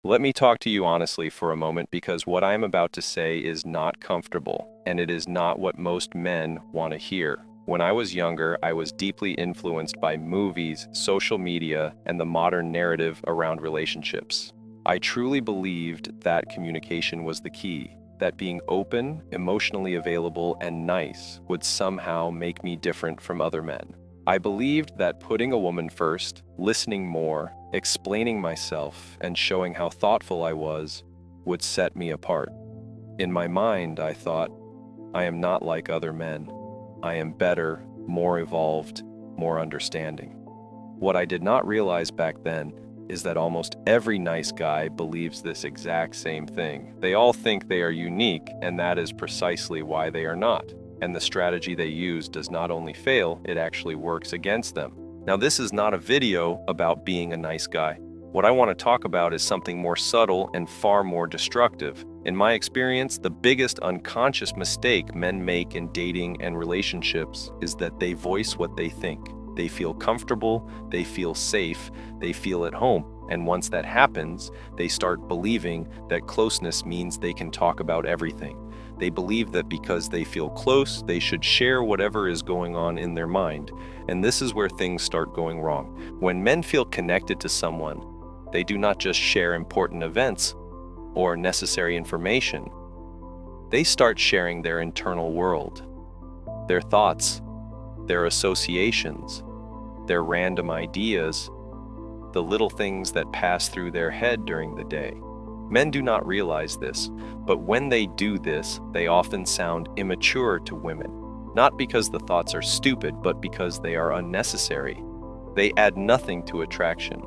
Let me talk to you honestly for a moment because what I am about to say is not comfortable, and it is not what most men want to hear. When I was younger, I was deeply influenced by movies, social media, and the modern narrative around relationships. I truly believed that communication was the key, that being open, emotionally available, and nice would somehow make me different from other men. I believed that putting a woman first, listening more, explaining myself, and showing how thoughtful I was would set me apart. In my mind, I thought, I am not like other men. I am better, more evolved, more understanding. What I did not realize back then is that almost every nice guy believes this exact same thing. They all think they are unique, and that is precisely why they are not. And the strategy they use does not only fail, it actually works against them. Now, this is not a video about being a nice guy. What I want to talk about is something more subtle and far more destructive. In my experience, the biggest unconscious mistake men make in dating and relationships is that they voice what they think. They feel comfortable, they feel safe, they feel at home. And once that happens, they start believing that closeness means they can talk about everything. They believe that because they feel close, they should share whatever is going on in their mind. And this is where things start going wrong. When men feel connected to someone, they do not just share important events or necessary information. They start sharing their internal world, their thoughts, their associations, their random ideas, the little things that pass through their head during the day. Men do not realize this, but when they do this, they often sound immature to women, not because the thoughts are stupid, but because they are unnecessary. They add nothing to attraction,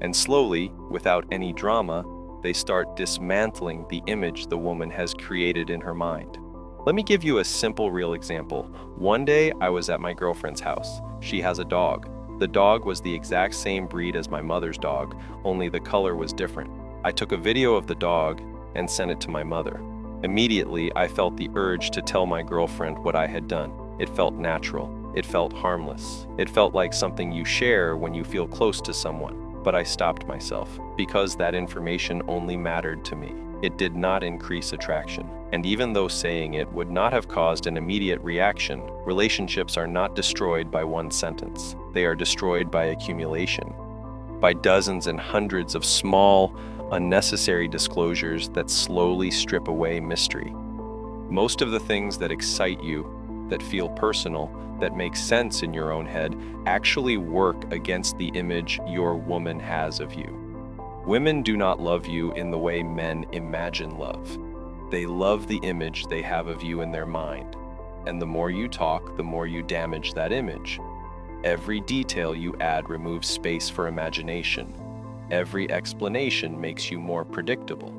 and slowly, without any drama, they start dismantling the image the woman has created in her mind. Let me give you a simple, real example. One day, I was at my girlfriend's house. She has a dog. The dog was the exact same breed as my mother's dog, only the color was different. I took a video of the dog and sent it to my mother. Immediately, I felt the urge to tell my girlfriend what I had done. It felt natural. It felt harmless. It felt like something you share when you feel close to someone. But I stopped myself because that information only mattered to me. It did not increase attraction. And even though saying it would not have caused an immediate reaction, relationships are not destroyed by one sentence. They are destroyed by accumulation, by dozens and hundreds of small, unnecessary disclosures that slowly strip away mystery. Most of the things that excite you, that feel personal, that make sense in your own head, actually work against the image your woman has of you. Women do not love you in the way men imagine love. They love the image they have of you in their mind. And the more you talk, the more you damage that image. Every detail you add removes space for imagination. Every explanation makes you more predictable.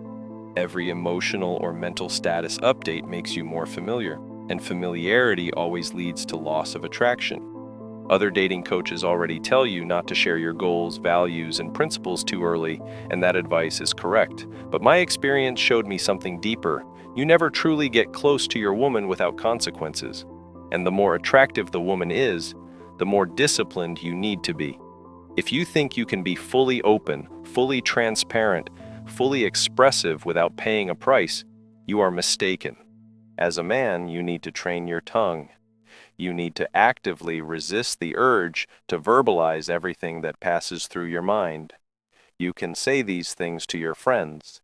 Every emotional or mental status update makes you more familiar. And familiarity always leads to loss of attraction. Other dating coaches already tell you not to share your goals, values, and principles too early, and that advice is correct. But my experience showed me something deeper. You never truly get close to your woman without consequences. And the more attractive the woman is, the more disciplined you need to be. If you think you can be fully open, fully transparent, fully expressive without paying a price, you are mistaken. As a man, you need to train your tongue. You need to actively resist the urge to verbalize everything that passes through your mind. You can say these things to your friends.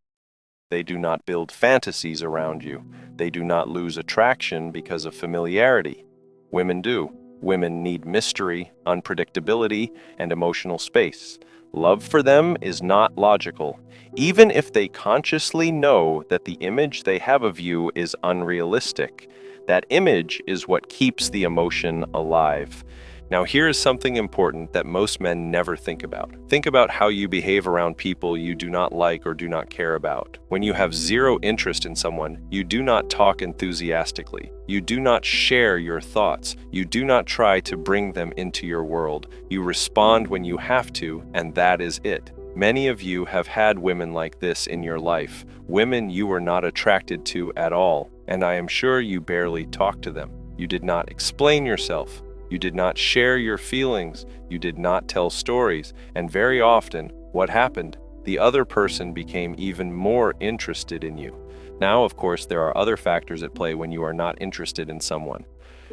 They do not build fantasies around you. They do not lose attraction because of familiarity. Women do. Women need mystery, unpredictability, and emotional space. Love for them is not logical, even if they consciously know that the image they have of you is unrealistic. That image is what keeps the emotion alive. Now, here is something important that most men never think about. Think about how you behave around people you do not like or do not care about. When you have zero interest in someone, you do not talk enthusiastically. You do not share your thoughts. You do not try to bring them into your world. You respond when you have to, and that is it. Many of you have had women like this in your life, women you were not attracted to at all, and I am sure you barely talked to them. You did not explain yourself. You did not share your feelings. You did not tell stories. And very often, what happened? The other person became even more interested in you. Now, of course, there are other factors at play when you are not interested in someone.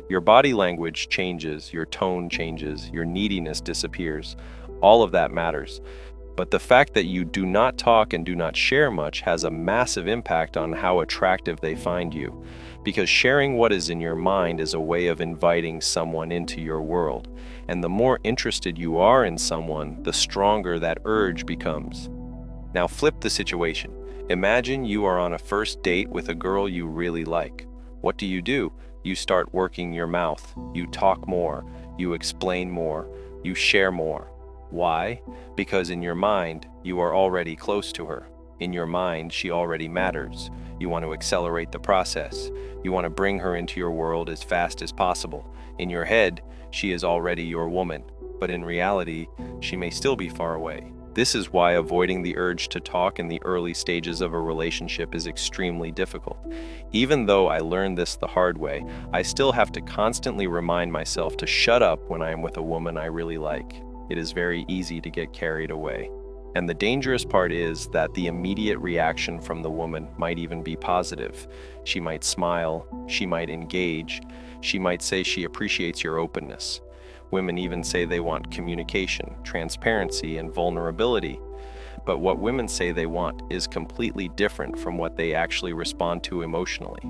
Your body language changes, your tone changes, your neediness disappears. All of that matters. But the fact that you do not talk and do not share much has a massive impact on how attractive they find you. Because sharing what is in your mind is a way of inviting someone into your world. And the more interested you are in someone, the stronger that urge becomes. Now flip the situation. Imagine you are on a first date with a girl you really like. What do? You start working your mouth. You talk more. You explain more. You share more. Why? Because in your mind, you are already close to her. In your mind, she already matters. You want to accelerate the process. You want to bring her into your world as fast as possible. In your head, she is already your woman, but in reality, she may still be far away. This is why avoiding the urge to talk in the early stages of a relationship is extremely difficult. Even though I learned this the hard way, I still have to constantly remind myself to shut up when I am with a woman I really like. It is very easy to get carried away. And the dangerous part is that the immediate reaction from the woman might even be positive. She might smile, she might engage, she might say she appreciates your openness. Women even say they want communication, transparency, and vulnerability. But what women say they want is completely different from what they actually respond to emotionally.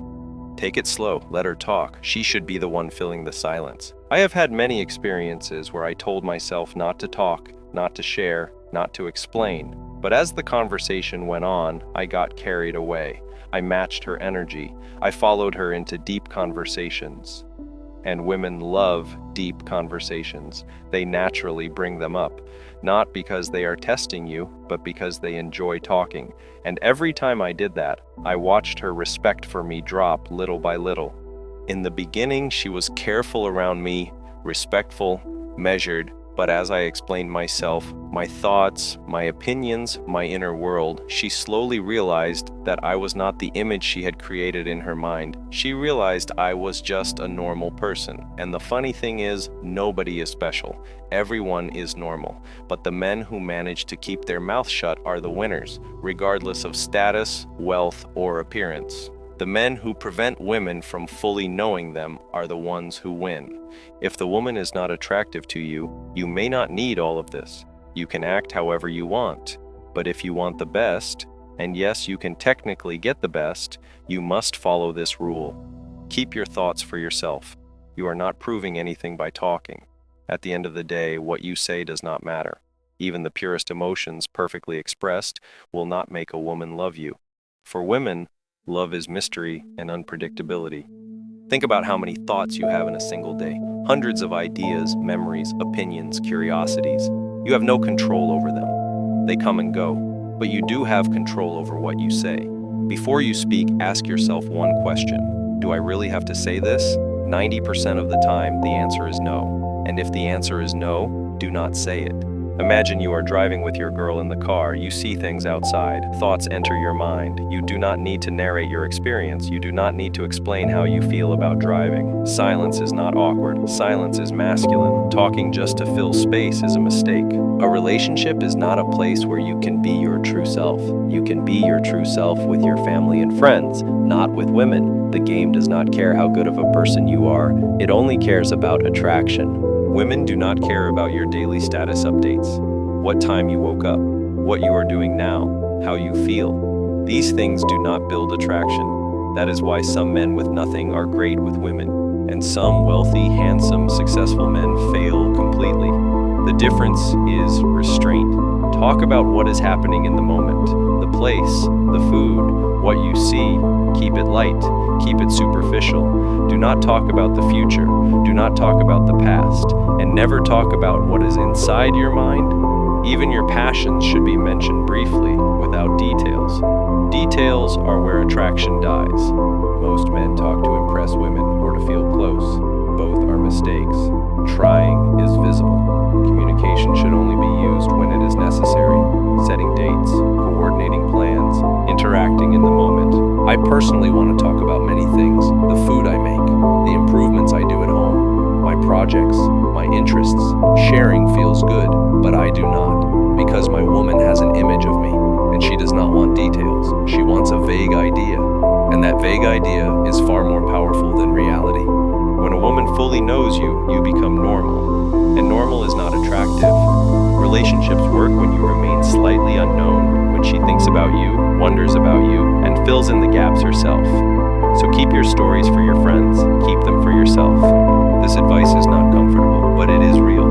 Take it slow, let her talk. She should be the one filling the silence. I have had many experiences where I told myself not to talk, not to share, not to explain. But as the conversation went on, I got carried away. I matched her energy. I followed her into deep conversations. And women love deep conversations. They naturally bring them up, not because they are testing you, but because they enjoy talking. And every time I did that, I watched her respect for me drop little by little. In the beginning, she was careful around me, respectful, measured, but as I explained myself, my thoughts, my opinions, my inner world, she slowly realized that I was not the image she had created in her mind. She realized I was just a normal person. And the funny thing is, nobody is special. Everyone is normal. But the men who manage to keep their mouth shut are the winners, regardless of status, wealth, or appearance. The men who prevent women from fully knowing them are the ones who win. If the woman is not attractive to you, you may not need all of this. You can act however you want. But if you want the best, and yes, you can technically get the best, you must follow this rule. Keep your thoughts for yourself. You are not proving anything by talking. At the end of the day, what you say does not matter. Even the purest emotions, perfectly expressed, will not make a woman love you. For women, love is mystery and unpredictability. Think about how many thoughts you have in a single day. Hundreds of ideas, memories, opinions, curiosities. You have no control over them. They come and go, but you do have control over what you say. Before you speak, ask yourself one question. Do I really have to say this? 90% of the time, the answer is no. And if the answer is no, do not say it. Imagine you are driving with your girl in the car. You see things outside. Thoughts enter your mind. You do not need to narrate your experience. You do not need to explain how you feel about driving. Silence is not awkward. Silence is masculine. Talking just to fill space is a mistake. A relationship is not a place where you can be your true self. You can be your true self with your family and friends, not with women. The game does not care how good of a person you are. It only cares about attraction. Women do not care about your daily status updates, what time you woke up, what you are doing now, how you feel. These things do not build attraction. That is why some men with nothing are great with women, and some wealthy, handsome, successful men fail completely. The difference is restraint. Talk about what is happening in the moment, the place, the food, what you see. Keep it light. Keep it superficial. Do not talk about the future. Do not talk about the past. And never talk about what is inside your mind. Even your passions should be mentioned briefly, without details. Details are where attraction dies. Most men talk to impress women or to feel close. Both are mistakes. Trying is visible. Communication should only be used when it is necessary. Setting dates, coordinating plans, interacting in the moment. I personally want to talk about many things. The food I make, the improvements I do at home, my projects, my interests. Sharing feels good, but I do not. because my woman has an image of me, and she does not want details. She wants a vague idea, and that vague idea is far more powerful than reality. When a woman fully knows you, you become normal, and normal is not attractive. Relationships work when you remain slightly unknown, when she thinks about you, wonders about you, and fills in the gaps herself. So keep your stories for your friends, keep them for yourself. This advice is not comfortable, but it is real.